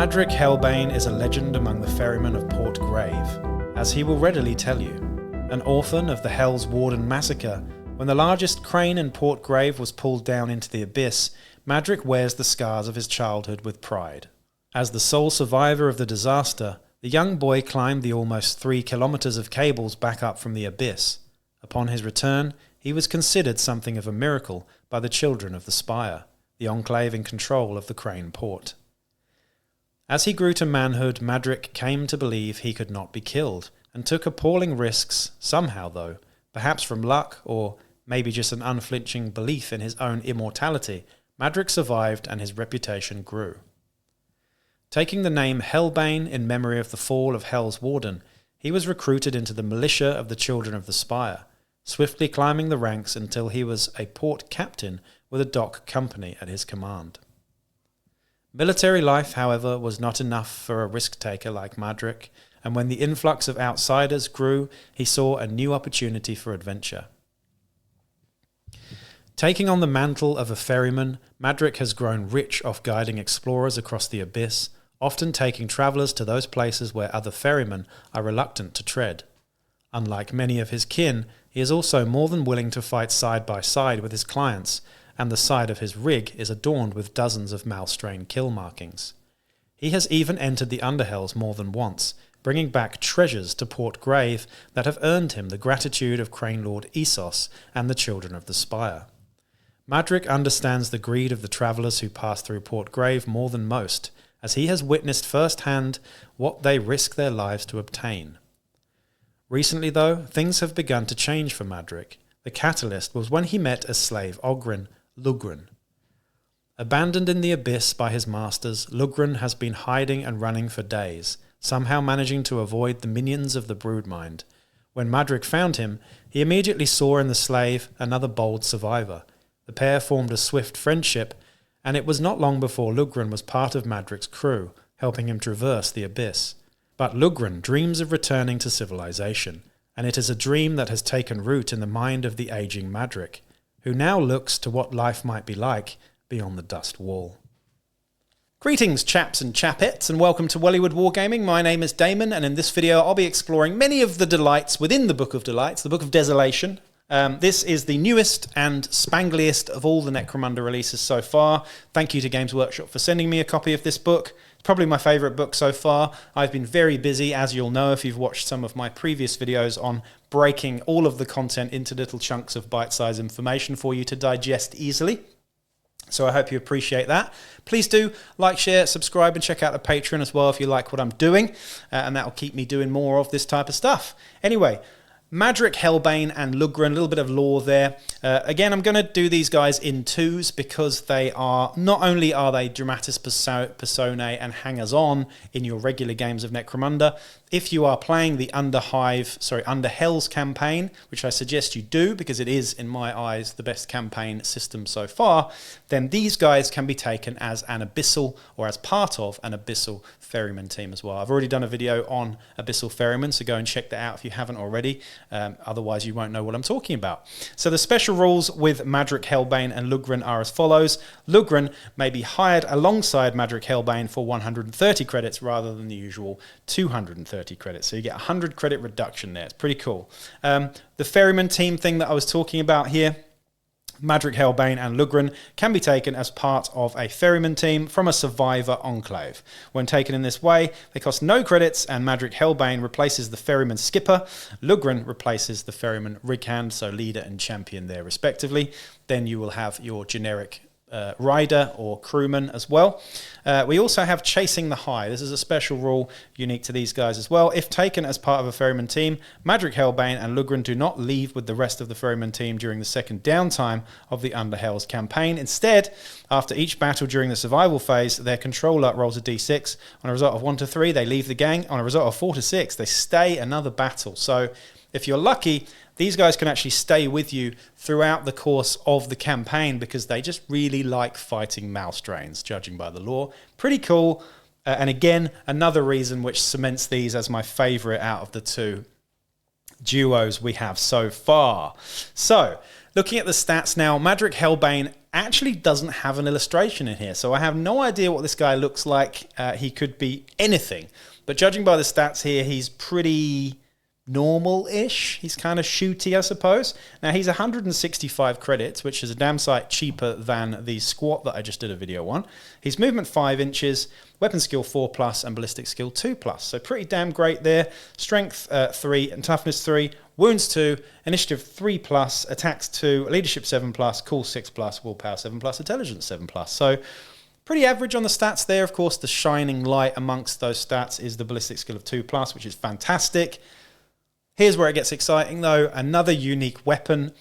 Madryc Helbane is a legend among the Ferrymen of Port Grave, as he will readily tell you. An orphan of the Hell's Warden massacre, when the largest crane in Port Grave was pulled down into the abyss, Madryc wears the scars of his childhood with pride. As the sole survivor of the disaster, the young boy climbed the almost 3 kilometers of cables back up from the abyss. Upon his return, he was considered something of a miracle by the children of the Spire, the enclave in control of the Crane Port. As he grew to manhood, Madryc came to believe he could not be killed, and took appalling risks, somehow though, perhaps from luck or maybe just an unflinching belief in his own immortality. Madryc survived and his reputation grew. Taking the name Helbane in memory of the fall of Hell's Warden, he was recruited into the militia of the Children of the Spire, swiftly climbing the ranks until he was a port captain with a dock company at his command. Military life, however, was not enough for a risk-taker like Madryc, and when the influx of outsiders grew, he saw a new opportunity for adventure. Taking on the mantle of a ferryman, Madryc has grown rich off guiding explorers across the abyss, often taking travellers to those places where other ferrymen are reluctant to tread. Unlike many of his kin, he is also more than willing to fight side by side with his clients, and the side of his rig is adorned with dozens of Malstrain kill markings. He has even entered the Underhells more than once, bringing back treasures to Port Grave that have earned him the gratitude of Crane Lord Essos and the Children of the Spire. Madryc understands the greed of the travellers who pass through Port Grave more than most, as he has witnessed firsthand what they risk their lives to obtain. Recently, though, things have begun to change for Madryc. The catalyst was when he met a slave Ogryn, Lugrun. Abandoned in the abyss by his masters, Lugrun has been hiding and running for days, somehow managing to avoid the minions of the Broodmind. When Madryc found him, he immediately saw in the slave another bold survivor. The pair formed a swift friendship, and it was not long before Lugrun was part of Madric's crew, helping him traverse the abyss. But Lugrun dreams of returning to civilization, and it is a dream that has taken root in the mind of the aging Madryc, who now looks to what life might be like beyond the dust wall. Greetings chaps and chapettes, and welcome to Wellywood Wargaming. My name is Damon, and in this video I'll be exploring many of the delights within the Book of Delights, the Book of Desolation. This is the newest and spangliest of all the Necromunda releases so far. Thank you to Games Workshop for sending me a copy of this book. It's probably my favourite book so far. I've been very busy, as you'll know if you've watched some of my previous videos, on breaking all of the content into little chunks of bite-sized information for you to digest easily. So I hope you appreciate that. Please do like, share, subscribe, and check out the Patreon as well if you like what I'm doing, and that will keep me doing more of this type of stuff. Anyway, Madryc Helbane and Lugrun, a little bit of lore there. Again, I'm going to do these guys in twos because they are, not only are they dramatis personae and hangers-on in your regular games of Necromunda, if you are playing the Underhells campaign, which I suggest you do because it is, in my eyes, the best campaign system so far, then these guys can be taken as an Abyssal or as part of an Abyssal Ferryman team as well. I've already done a video on Abyssal Ferrymen, so go and check that out if you haven't already. Otherwise, you won't know what I'm talking about. So the special rules with Madryc Helbane and Lugrun are as follows. Lugrun may be hired alongside Madryc Helbane for 130 credits rather than the usual 230 credits. So you get 100 credit reduction there. It's pretty cool. The Ferryman team thing that I was talking about here, Madryc Helbane and Lugrun can be taken as part of a ferryman team from a survivor enclave. When taken in this way, they cost no credits, and Madryc Helbane replaces the ferryman skipper. Lugrun replaces the ferryman righand, so leader and champion there respectively. Then you will have your generic rider or crewman as well. We also have Chasing the High. This is a special rule unique to these guys as well. If taken as part of a ferryman team, Madryc Helbane and Lugrun do not leave with the rest of the ferryman team during the second downtime of the Underhells campaign. Instead, after each battle during the survival phase, their controller rolls a d6. On a result of 1 to 3, they leave the gang. On a result of 4 to 6, they stay another battle. So if you're lucky, these guys can actually stay with you throughout the course of the campaign because they just really like fighting Malstrains, judging by the lore. Pretty cool. And again, another reason which cements these as my favourite out of the two. duos we have so far. So, looking at the stats now, Madryc Helbane actually doesn't have an illustration in here, so I have no idea what this guy looks like. He could be anything, but judging by the stats here, he's pretty normal-ish. He's kind of shooty, I suppose. Now, he's 165 credits, which is a damn sight cheaper than the squat that I just did a video on. He's movement 5 inches, weapon skill 4+, and ballistic skill 2+. So pretty damn great there. Strength 3 and toughness 3, wounds 2, initiative 3+, attacks 2, leadership 7+, cool 6+, willpower 7+, intelligence 7+. So pretty average on the stats there. Of course, the shining light amongst those stats is the ballistic skill of 2+, which is fantastic. Here's where it gets exciting, though. Another unique weapon,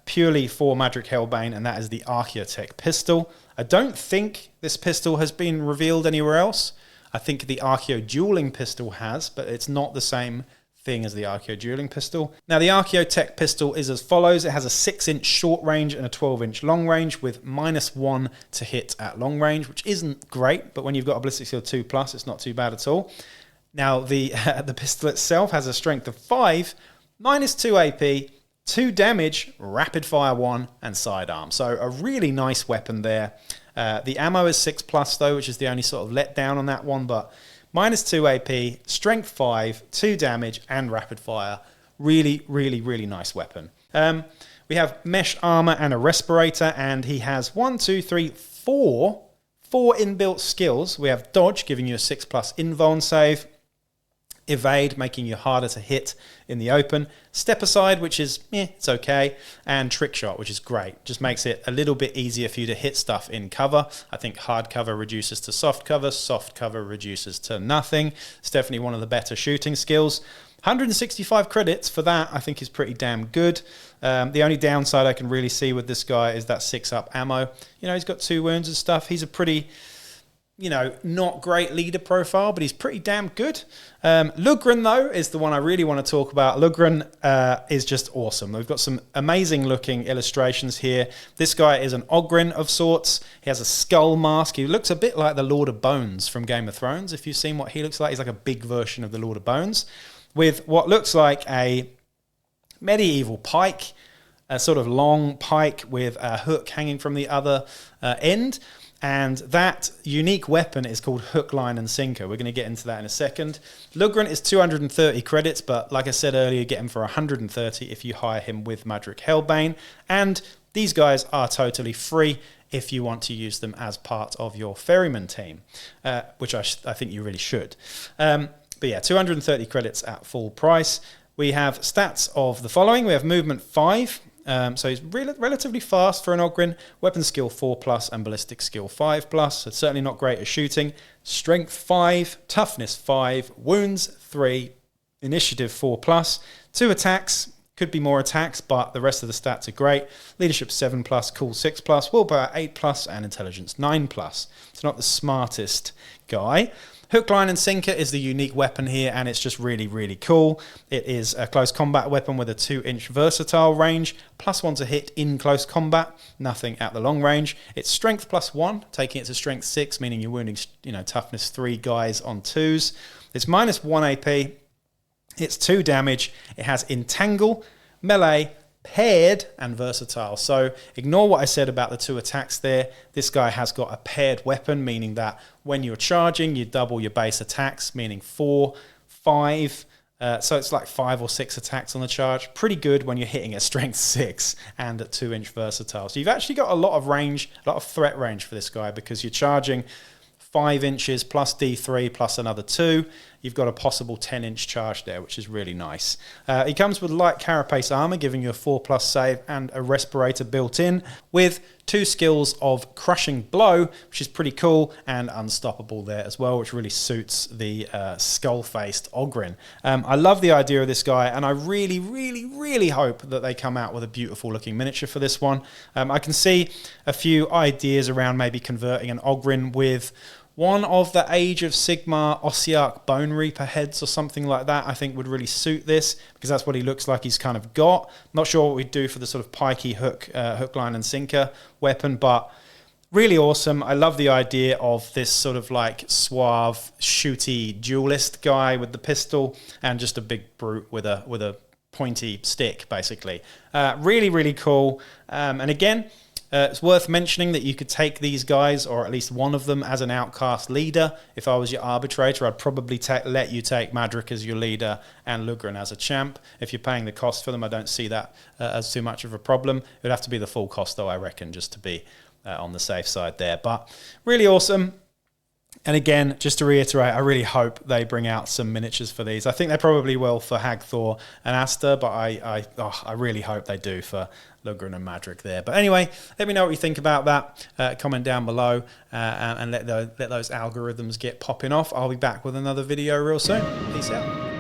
purely for Madryc Helbane, and that is the Archaeotech pistol. I don't think this pistol has been revealed anywhere else. I think the Archeo dueling pistol has, but it's not the same thing as the Archeo dueling pistol. Now, the Archaeotech pistol is as follows. It has a 6-inch short range and a 12-inch long range with -1 to hit at long range, which isn't great, but when you've got a ballistic skill 2+, it's not too bad at all. Now, the pistol itself has a strength of 5, -2 AP, 2 damage, rapid fire 1, and sidearm. So a really nice weapon there. The ammo is 6+, though, which is the only sort of letdown on that one, but -2 AP, strength 5, 2 damage, and rapid fire. Really, really, really nice weapon. We have mesh armor and a respirator, and he has 4 inbuilt skills. We have dodge, giving you a 6+ invuln save. Evade, making you harder to hit in the open. Step aside, which is, it's okay. And trick shot, which is great. Just makes it a little bit easier for you to hit stuff in cover. I think hard cover reduces to soft cover reduces to nothing. It's definitely one of the better shooting skills. 165 credits for that, I think, is pretty damn good. The only downside I can really see with this guy is that 6-up ammo. You know, he's got 2 wounds and stuff. He's a pretty, not great leader profile, but he's pretty damn good. Lugrun, though, is the one I really want to talk about. Lugrun is just awesome. We've got some amazing looking illustrations here. This guy is an Ogryn of sorts. He has a skull mask. He looks a bit like the Lord of Bones from Game of Thrones. If you've seen what he looks like, he's like a big version of the Lord of Bones with what looks like a medieval pike, a sort of long pike with a hook hanging from the other end. And that unique weapon is called Hook, Line, and Sinker. We're going to get into that in a second. Lugrun is 230 credits, but like I said earlier, get him for 130 if you hire him with Madryc Helbane. And these guys are totally free if you want to use them as part of your Ferrymen team, which I think you really should. But yeah, 230 credits at full price. We have stats of the following. We have movement 5. So he's relatively fast for an Ogryn, weapon skill 4+, and ballistic skill 5+. So it's certainly not great at shooting. Strength 5, toughness 5, wounds 3, initiative 4+, 2 attacks. Could be more attacks, but the rest of the stats are great. Leadership 7+, cool 6+, willpower 8+, and intelligence 9+. It's not the smartest guy. Hook, Line, and Sinker is the unique weapon here, and it's just really, really cool. It is a close combat weapon with a 2-inch versatile range, +1 to hit in close combat, nothing at the long range. It's strength +1, taking it to strength 6, meaning you're wounding, toughness 3 guys on 2s. It's -1 AP. It's 2 damage. It has entangle, melee, paired, and versatile. So ignore what I said about the 2 attacks there. This guy has got a paired weapon, meaning that when you're charging, you double your base attacks, meaning 4, 5. So it's like 5 or 6 attacks on the charge. Pretty good when you're hitting at strength 6 and at 2-inch versatile. So you've actually got a lot of range, a lot of threat range for this guy, because you're charging 5 inches plus D3 plus another 2. You've got a possible 10-inch charge there, which is really nice. He comes with light carapace armor, giving you a 4+ save and a respirator built in, with 2 skills of crushing blow, which is pretty cool, and unstoppable there as well, which really suits the skull-faced Ogryn. I love the idea of this guy, and I really, really, really hope that they come out with a beautiful-looking miniature for this one. I can see a few ideas around maybe converting an Ogryn with one of the Age of Sigmar Ossiarch Bone Reaper heads or something like that. I think would really suit this, because that's what he looks like he's kind of got. Not sure what we'd do for the sort of pikey hook, line and sinker weapon, but really awesome. I love the idea of this sort of like suave, shooty duelist guy with the pistol, and just a big brute with a pointy stick, basically. Really, really cool. And again, it's worth mentioning that you could take these guys, or at least one of them, as an outcast leader. If I was your arbitrator, I'd probably let you take Madryc as your leader and Lugrun as a champ. If you're paying the cost for them, I don't see that as too much of a problem. It would have to be the full cost, though, I reckon, just to be on the safe side there. But really awesome. And again, just to reiterate, I really hope they bring out some miniatures for these. I think they probably will for Hagthor and Asta, but I really hope they do for Lugrun and Madryc there. But anyway, let me know what you think about that. Comment down below and let those algorithms get popping off. I'll be back with another video real soon. Peace out.